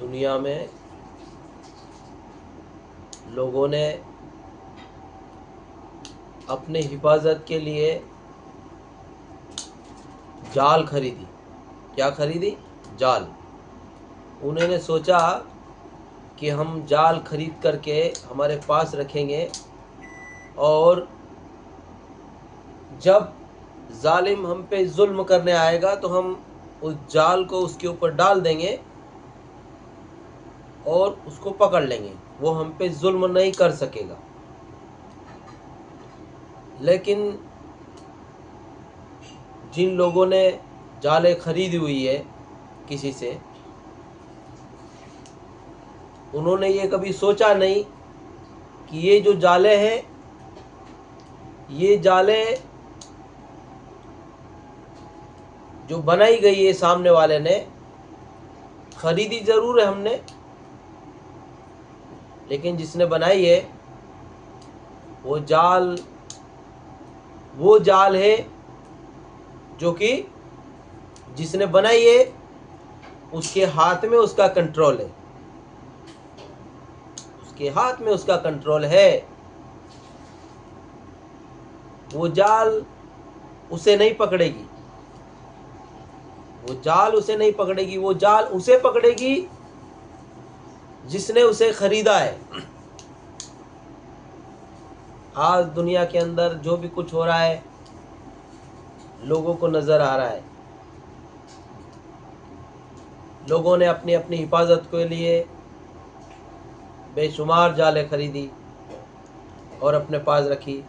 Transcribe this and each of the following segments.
दुनिया में लोगों ने अपने हिफाजत के लिए जाल खरीदी। क्या खरीदी? जाल। उन्होंने सोचा कि हम जाल खरीद करके हमारे पास रखेंगे और जब जालिम हम पे जुल्म करने आएगा तो हम उस जाल को उसके ऊपर डाल देंगे और उसको पकड़ लेंगे, वो हम पे जुल्म नहीं कर सकेगा। लेकिन जिन लोगों ने जालें खरीदी हुई है किसी से, उन्होंने ये कभी सोचा नहीं कि ये जो जालें हैं, ये जालें जो बनाई गई है सामने वाले ने, खरीदी जरूर है हमने, लेकिन जिसने बनाई है वो जाल है जो कि जिसने बनाई है उसके हाथ में उसका कंट्रोल है, उसके हाथ में उसका कंट्रोल है। वो जाल उसे नहीं पकड़ेगी, वो जाल उसे नहीं पकड़ेगी, वो जाल उसे पकड़ेगी जिसने उसे खरीदा है। आज दुनिया के अंदर जो भी कुछ हो रहा है लोगों को नजर आ रहा है। लोगों ने अपनी अपनी हिफाजत के लिए बेशुमार जालें खरीदी और अपने पास रखी।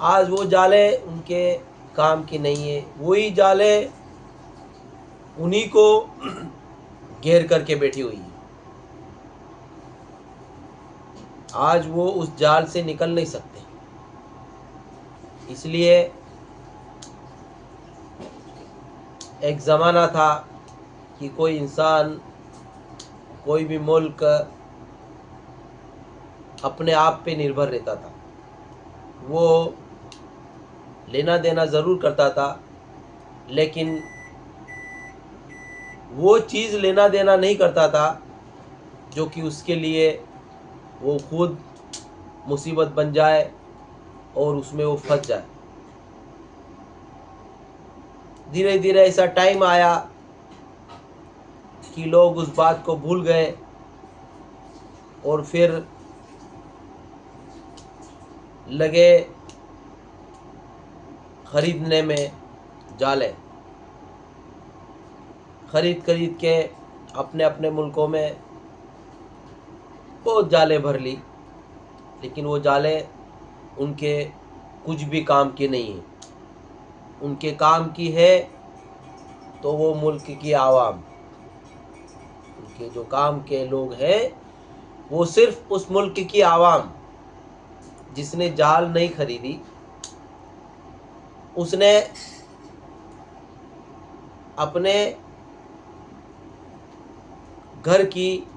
आज वो जालें उनके काम की नहीं है, वही जालें उन्हीं को घेर करके बैठी हुई है। आज वो उस जाल से निकल नहीं सकते। इसलिए एक ज़माना था कि कोई इंसान, कोई भी मुल्क अपने आप पे निर्भर रहता था। वो लेना देना ज़रूर करता था, लेकिन वो चीज़ लेना देना नहीं करता था जो कि उसके लिए वो खुद मुसीबत बन जाए और उसमें वो फंस जाए। धीरे धीरे ऐसा टाइम आया कि लोग उस बात को भूल गए और फिर लगे खरीदने में जालें। खरीद खरीद के अपने अपने मुल्कों में बहुत जालें भर ली, लेकिन वो जालें उनके कुछ भी काम की नहीं है। उनके काम की है तो वो मुल्क की आवाम, उनके जो काम के लोग हैं वो सिर्फ उस मुल्क की आवाम। जिसने जाल नहीं खरीदी उसने अपने घर की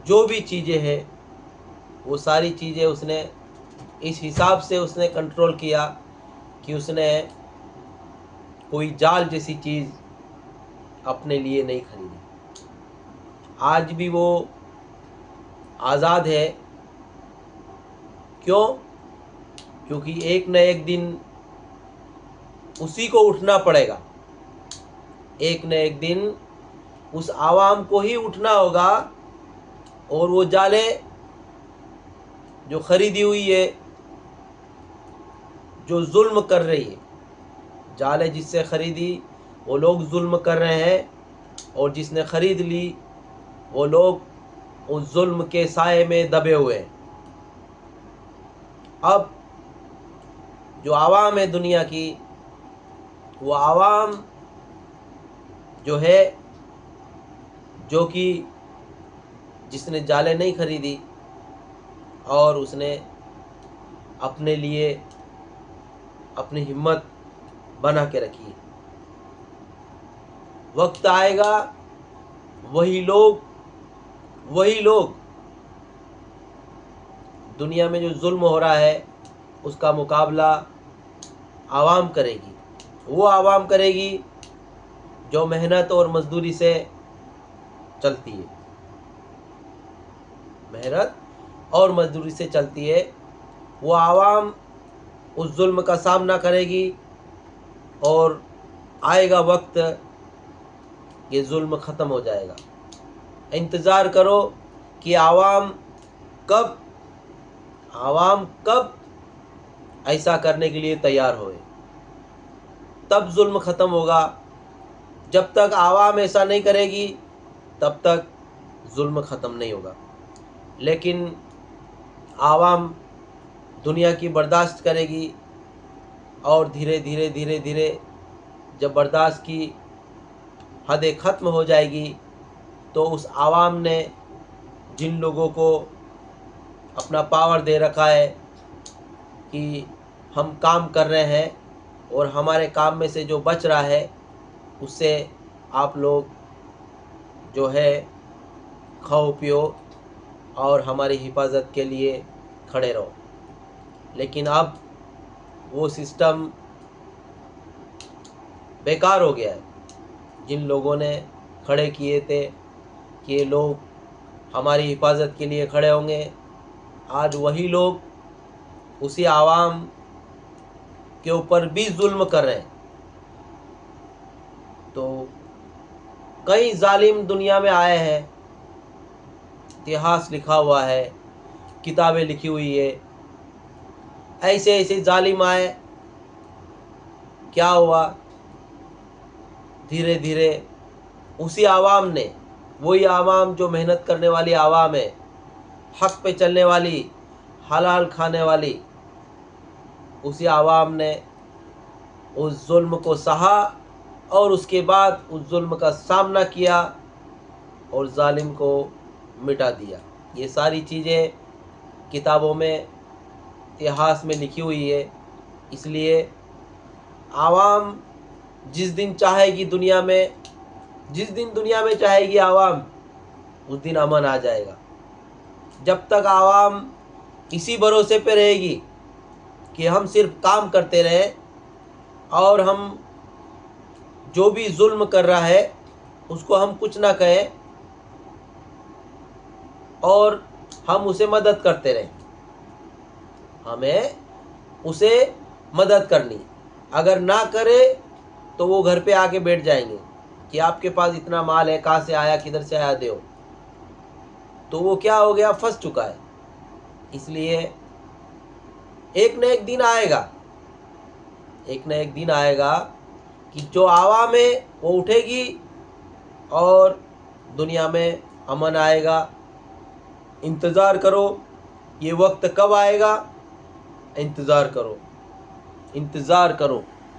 जो भी चीज़ें हैं वो सारी चीज़ें उसने इस हिसाब से उसने कंट्रोल किया कि उसने कोई जाल जैसी चीज़ अपने लिए नहीं खरीदी। आज भी वो आज़ाद है। क्यों? क्योंकि एक न एक दिन उसी को उठना पड़ेगा। एक न एक दिन उस आवाम को ही उठना होगा और वो जालें जो खरीदी हुई है, जो जुल्म कर रही है, जालें जिससे खरीदी वो लोग जुल्म कर रहे हैं, और जिसने खरीद ली वो लोग उस जुल्म के साए में दबे हुए हैं। अब जो आवाम है दुनिया की, वो आवाम जो है, जो कि जिसने जालें नहीं खरीदी और उसने अपने लिए अपनी हिम्मत बना के रखी है, वक्त आएगा वही लोग दुनिया में जो जुल्म हो रहा है उसका मुकाबला आवाम करेगी। वो आवाम करेगी जो मेहनत और मजदूरी से चलती है, मेहनत और मजदूरी से चलती है। वो आवाम उस जुल्म का सामना करेगी और आएगा वक्त ये जुल्म ख़त्म हो जाएगा। इंतज़ार करो कि कब आवाम कब ऐसा करने के लिए तैयार होए, तब जुल्म ख़त्म होगा। जब तक आवाम ऐसा नहीं करेगी तब तक जुल्म ख़त्म नहीं होगा। लेकिन आवाम दुनिया की बर्दाश्त करेगी और धीरे धीरे धीरे धीरे जब बर्दाश्त की हदें ख़त्म हो जाएगी तो उस आवाम ने जिन लोगों को अपना पावर दे रखा है कि हम काम कर रहे हैं और हमारे काम में से जो बच रहा है उससे आप लोग जो है खाओ पियो और हमारी हिफाजत के लिए खड़े रहो। लेकिन अब वो सिस्टम बेकार हो गया है। जिन लोगों ने खड़े किए थे कि ये लोग हमारी हिफाजत के लिए खड़े होंगे, आज वही लोग उसी आवाम के ऊपर भी जुल्म कर रहे हैं। तो कई जालिम दुनिया में आए हैं, इतिहास लिखा हुआ है, किताबें लिखी हुई है। ऐसे ऐसे जालिम आए, क्या हुआ? धीरे धीरे उसी आवाम ने, वही आवाम जो मेहनत करने वाली आवाम है, हक पे चलने वाली, हलाल खाने वाली, उसी आवाम ने उस जुल्म को सहा और उसके बाद उस जुल्म का सामना किया और जालिम को मिटा दिया। ये सारी चीज़ें किताबों में, इतिहास में लिखी हुई है। इसलिए आवाम जिस दिन चाहेगी दुनिया में, जिस दिन दुनिया में चाहेगी आवाम, उस दिन अमन आ जाएगा। जब तक आवाम इसी भरोसे पे रहेगी कि हम सिर्फ काम करते रहें और हम जो भी जुल्म कर रहा है उसको हम कुछ ना कहें और हम उसे मदद करते रहें, हमें उसे मदद करनी। अगर ना करे तो वो घर पे आके बैठ जाएंगे कि आपके पास इतना माल है, कहाँ से आया, किधर से आया, दो। तो वो क्या हो गया? फंस चुका है। इसलिए एक न एक दिन आएगा, एक न एक दिन आएगा कि जो आवाम है वो उठेगी और दुनिया में अमन आएगा। इंतज़ार करो, ये वक्त कब आएगा? इंतज़ार करो, इंतज़ार करो।